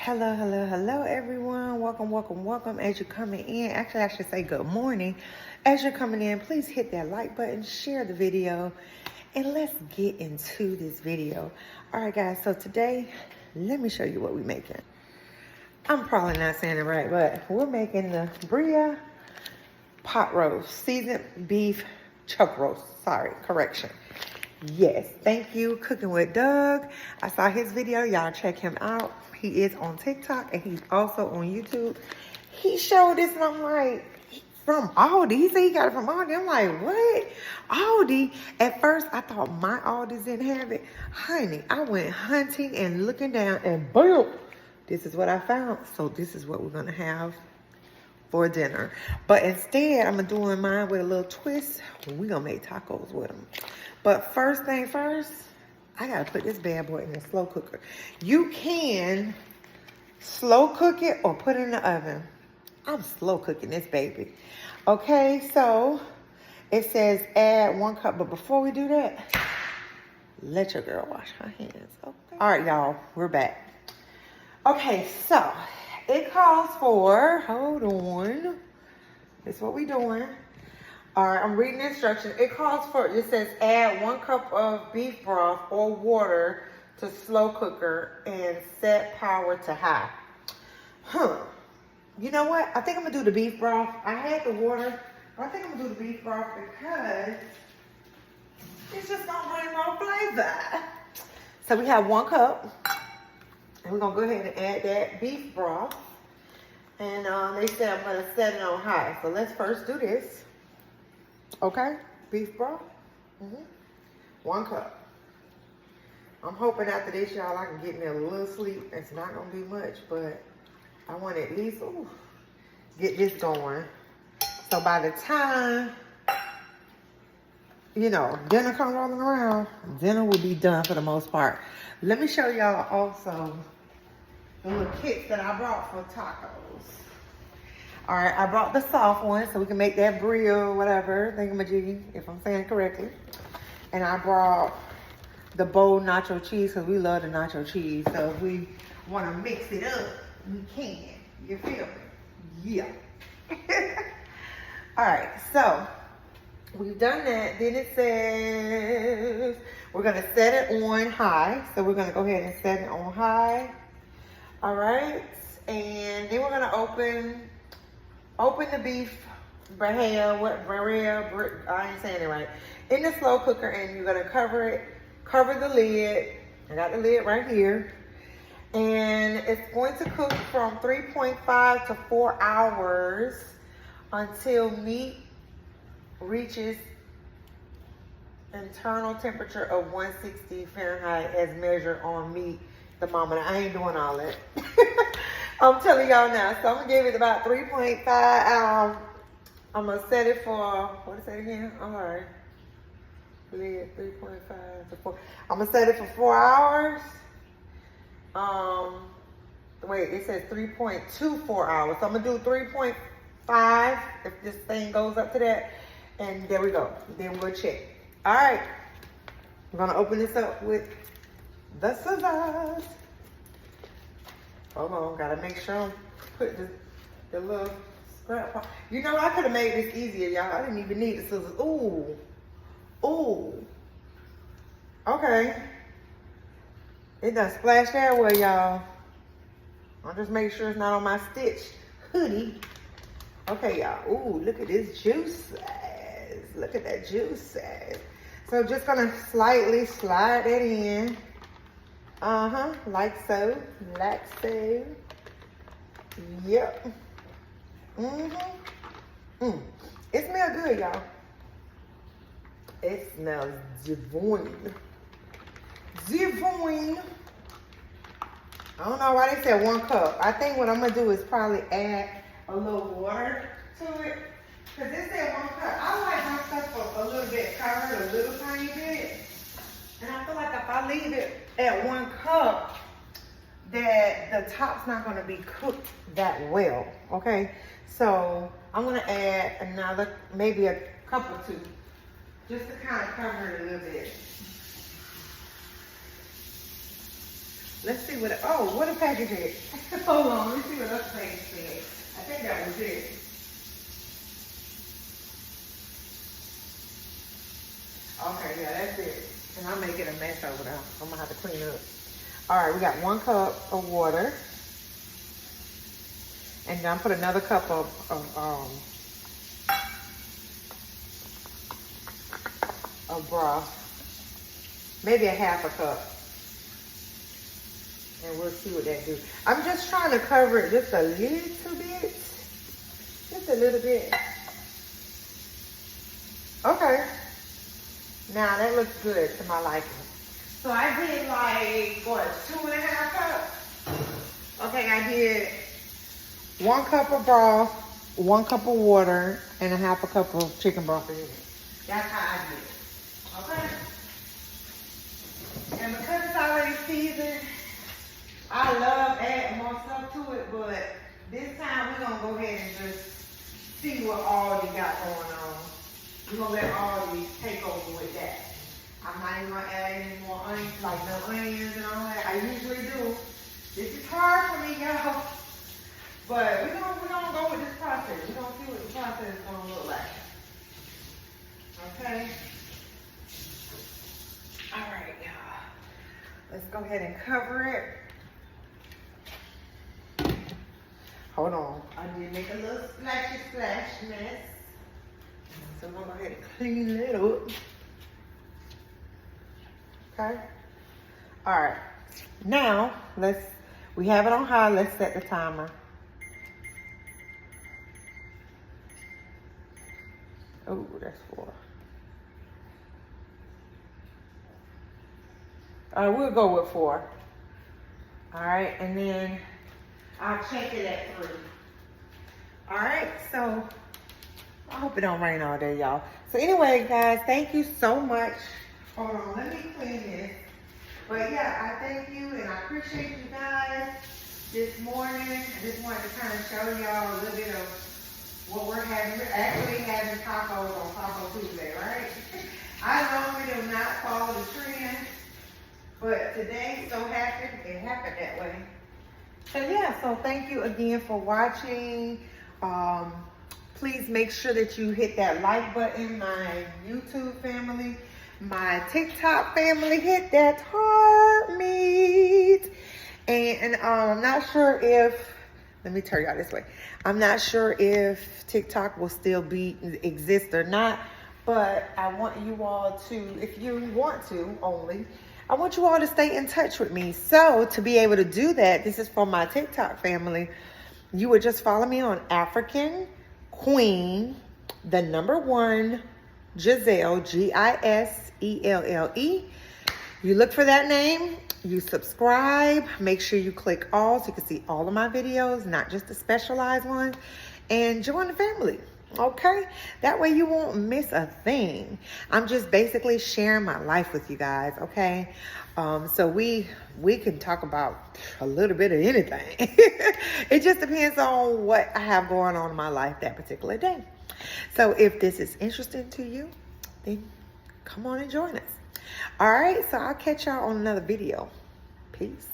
Hello, everyone. Welcome. As you're coming in, actually, I should say good morning. As you're coming in, please hit that like button, share the video, and let's get into this video. All right, guys, so today, let me show you what we're making. I'm probably not saying it right, but we're making the Birria pot roast, seasoned beef chuck roast. Sorry, correction. Yes, thank you, Cooking with Doug. I saw his video. Y'all check him out. He is on TikTok and he's also on YouTube. He showed this and I'm like, from Aldi. He said he got it from Aldi. I'm like, what? Aldi? At first, I thought my Aldis didn't have it. Honey, I went hunting and looking down and boom, this is what I found. So this is what we're going to have for dinner. But instead, I'm doing mine with a little twist. We're going to make tacos with them. But first thing first, I got to put this bad boy in the slow cooker. You can slow cook it or put it in the oven. I'm slow cooking this baby. Okay, so it says add 1 cup. But before we do that, let your girl wash her hands. Okay. All right, y'all, we're back. Okay, so it calls for, hold on. This is what we're doing. All right, I'm reading the instructions. It calls for, it says add 1 cup of beef broth or water to slow cooker and set power to high. You know what? I think I'm gonna do the beef broth. I had the water, but I think I'm gonna do the beef broth because it's just gonna bring more flavor. So we have 1 cup, and we're gonna go ahead and add that beef broth. And they said I'm gonna set it on high. So let's first do this. Okay, beef broth, 1 cup. I'm hoping after this, y'all, I can get me a little sleep. It's not gonna be much, but I want to at least get this going. So by the time, you know, dinner come rolling around, dinner will be done for the most part. Let me show y'all also the little kits that I brought for tacos. All right, I brought the soft one so we can make that Birria or whatever, thingamajiggy, if I'm saying it correctly. And I brought the bold nacho cheese because we love the nacho cheese. So if we want to mix it up, we can. You feel me? Yeah. All right, so we've done that. Then it says we're going to set it on high. So we're going to go ahead and set it on high. All right, and then we're going to open the beef Birria, I ain't saying it right, in the slow cooker, and you're gonna cover the lid. I got the lid right here. And it's going to cook from 3.5 to 4 hours until meat reaches internal temperature of 160 Fahrenheit as measured on meat thermometer. I ain't doing all that. I'm telling y'all now. So I'm gonna give it about 3.5. I'm gonna set it for, what is that again? All right. Lid 3.5 to 4. I'm gonna set it for 4 hours. Wait, it says 3.24 hours. So I'm gonna do 3.5 if this thing goes up to that. And there we go. Then we'll check. All right. I'm gonna open this up with the scissors. Hold on, gotta make sure I put the little scrap part. You know, I could have made this easier, y'all. I didn't even need the scissors. Ooh. Okay. It done splashed everywhere, y'all. I'll just make sure it's not on my stitch hoodie. Okay, y'all. Ooh, look at this juice. Look at that juice. So just gonna slightly slide that in. Like so. Yep. It smells good, y'all. It smells divine. I don't know why they said 1 cup. I think what I'm gonna do is probably add a little water to it. Cause it said 1 cup. I like my stuff a little bit covered, a little tiny bit. And I feel like if I leave it at 1 cup, that the top's not gonna be cooked that well, okay? So I'm gonna add another, maybe a cup or 2, just to kind of cover it a little bit. Let's see what, what a package is. Hold on, let me see what other thing said. I think that was it. Okay, yeah, that's it. And I'm making a mess over there. I'm gonna have to clean up. All right, we got 1 cup of water. And then I put another cup of broth. Maybe a half a cup. And we'll see what that do. I'm just trying to cover it just a little bit. Just a little bit. Okay. Now that looks good to my liking. So I did like, what, 2.5 cups? Okay, I did 1 cup of broth, 1 cup of water, and a half a cup of chicken broth in it. That's how I did it. Okay? And because it's already seasoned, I love adding more stuff to it, but this time we're gonna go ahead and just see what all you got going on. We're gonna let all these take over with that. I'm not even gonna add any more onions, like no onions and all that. I usually do. This is hard for me, y'all. But we're gonna go with this process. We're gonna see what the process is gonna look like. Okay? All right, y'all. Let's go ahead and cover it. Hold on. I did make a little splashy splash mess. So I'm gonna go ahead and clean it up. Okay? All right. Now, we have it on high. Let's set the timer. Oh, that's 4. We'll go with 4. All right, and then I'll check it at 3. All right, so I hope it don't rain all day, y'all. So anyway, guys, thank you so much. Hold on, let me clean this. But yeah, I thank you and I appreciate you guys this morning. I just wanted to kind of show y'all a little bit of what we're having. We're actually having tacos on Taco Tuesday, right? I normally do not follow the trend, but today so happened, it happened that way. So yeah, so thank you again for watching. Please make sure that you hit that like button, my YouTube family, my TikTok family, hit that heart meat. And I'm not sure if, let me turn y'all this way. I'm not sure if TikTok will still exist or not, but I want you all to, if you want to only, I want you all to stay in touch with me. So to be able to do that, this is for my TikTok family. You would just follow me on African Queen, the number 1, Giselle, Giselle. You look for that name, you subscribe, make sure you click all so you can see all of my videos, not just the specialized ones, and join the family. Okay, that way you won't miss a thing. I'm just basically sharing my life with you guys. Okay, so we can talk about a little bit of anything. It just depends on what I have going on in my life that particular day. So if this is interesting to you, then come on and join us. All right, so I'll catch y'all on another video. Peace.